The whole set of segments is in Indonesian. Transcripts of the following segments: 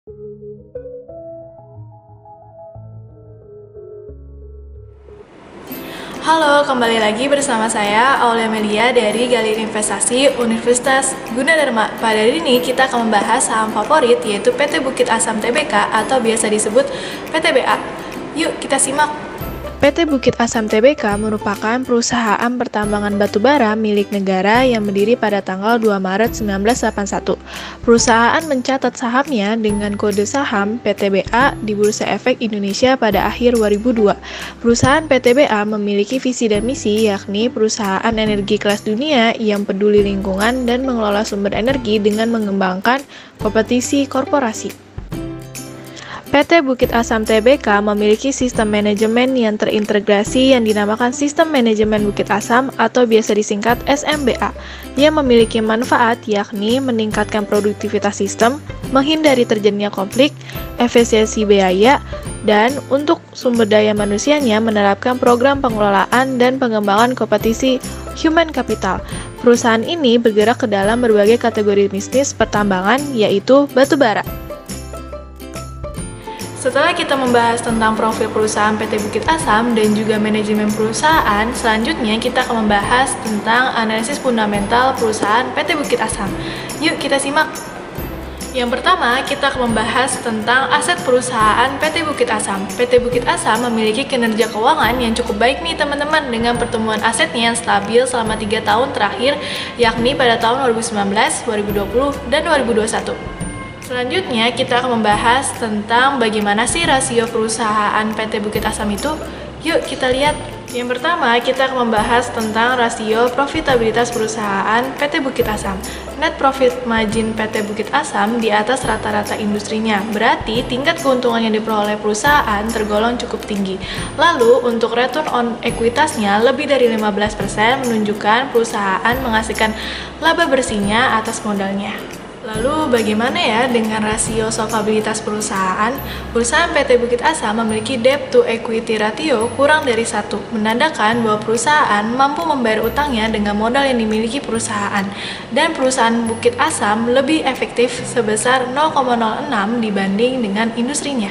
Halo, kembali lagi bersama saya Aulia Melia dari Galeri Investasi Universitas Gunadarma. Pada hari ini kita akan membahas saham favorit yaitu PT Bukit Asam Tbk atau biasa disebut PTBA. Yuk kita simak. PT Bukit Asam Tbk merupakan perusahaan pertambangan batubara milik negara yang berdiri pada tanggal 2 Maret 1981. Perusahaan mencatat sahamnya dengan kode saham PTBA di Bursa Efek Indonesia pada akhir 2002. Perusahaan PTBA memiliki visi dan misi, yakni perusahaan energi kelas dunia yang peduli lingkungan dan mengelola sumber energi dengan mengembangkan kompetisi korporasi. PT Bukit Asam Tbk memiliki sistem manajemen yang terintegrasi yang dinamakan Sistem Manajemen Bukit Asam atau biasa disingkat SMBA, yang memiliki manfaat yakni meningkatkan produktivitas sistem, menghindari terjadinya konflik, efisiensi biaya, dan untuk sumber daya manusianya menerapkan program pengelolaan dan pengembangan kompetisi human capital. Perusahaan ini bergerak ke dalam berbagai kategori bisnis pertambangan yaitu batubara. Setelah kita membahas tentang profil perusahaan PT Bukit Asam dan juga manajemen perusahaan, selanjutnya kita akan membahas tentang analisis fundamental perusahaan PT Bukit Asam. Yuk kita simak. Yang pertama, kita akan membahas tentang aset perusahaan PT Bukit Asam. PT Bukit Asam memiliki kinerja keuangan yang cukup baik nih teman-teman, dengan pertumbuhan asetnya yang stabil selama 3 tahun terakhir, yakni pada tahun 2019, 2020, dan 2021. Selanjutnya, kita akan membahas tentang bagaimana sih rasio perusahaan PT Bukit Asam itu. Yuk kita lihat. Yang pertama, kita akan membahas tentang rasio profitabilitas perusahaan PT Bukit Asam. Net profit margin PT Bukit Asam di atas rata-rata industrinya, berarti tingkat keuntungan yang diperoleh perusahaan tergolong cukup tinggi. Lalu, untuk return on equitasnya lebih dari 15%, menunjukkan perusahaan menghasilkan laba bersihnya atas modalnya. Lalu bagaimana ya dengan rasio solvabilitas perusahaan? Perusahaan PT Bukit Asam memiliki debt to equity ratio kurang dari 1, menandakan bahwa perusahaan mampu membayar utangnya dengan modal yang dimiliki perusahaan. Dan perusahaan Bukit Asam lebih efektif sebesar 0,06 dibanding dengan industrinya.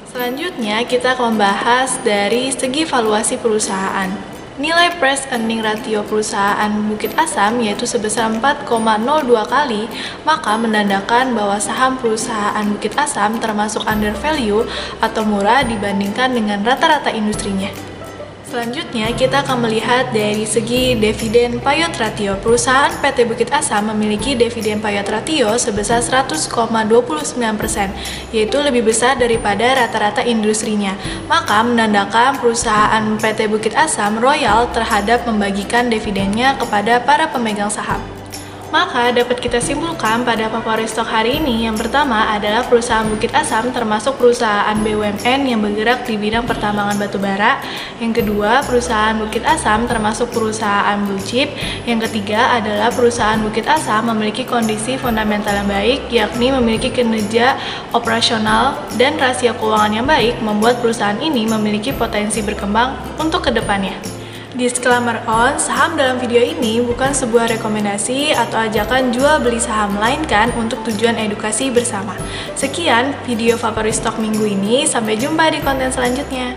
Selanjutnya kita akan membahas dari segi valuasi perusahaan. Nilai price earning ratio perusahaan Bukit Asam yaitu sebesar 4,02 kali, maka menandakan bahwa saham perusahaan Bukit Asam termasuk under value atau murah dibandingkan dengan rata-rata industrinya. Selanjutnya, kita akan melihat dari segi dividen payout ratio. Perusahaan PT Bukit Asam memiliki dividen payout ratio sebesar 100,29%, yaitu lebih besar daripada rata-rata industrinya. Maka menandakan perusahaan PT Bukit Asam royal terhadap membagikan dividennya kepada para pemegang saham. Maka dapat kita simpulkan pada favorit stok hari ini, yang pertama adalah perusahaan Bukit Asam termasuk perusahaan BUMN yang bergerak di bidang pertambangan batubara. Yang kedua, perusahaan Bukit Asam termasuk perusahaan blue chip. Yang ketiga adalah perusahaan Bukit Asam memiliki kondisi fundamental yang baik, yakni memiliki kinerja operasional dan rasio keuangan yang baik, membuat perusahaan ini memiliki potensi berkembang untuk kedepannya. Disclaimer on, saham dalam video ini bukan sebuah rekomendasi atau ajakan jual beli saham, melainkan untuk tujuan edukasi bersama. Sekian video favorit stok minggu ini, sampai jumpa di konten selanjutnya.